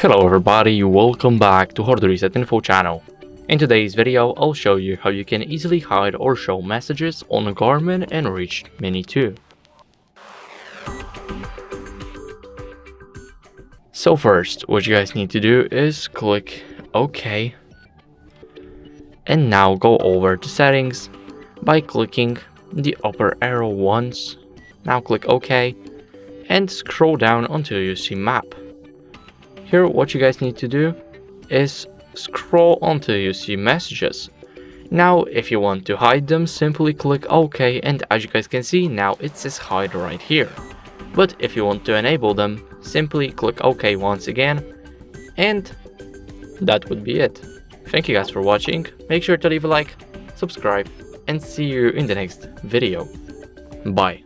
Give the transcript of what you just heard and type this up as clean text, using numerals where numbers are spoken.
Hello everybody, welcome back to HardReset.Info channel. In today's video, I'll show you how you can easily hide or show messages on a Garmin inReach Mini 2. So first, what you guys need to do is click OK. And now go over to settings by clicking the upper arrow once. Now click OK and scroll down until you see map. Here what you guys need to do is scroll until you see messages. Now if you want to hide them, simply click OK, and as you guys can see, now it says hide right here. But if you want to enable them, simply click OK once again, and that would be it. Thank you guys for watching, make sure to leave a like, subscribe, and see you in the next video. Bye.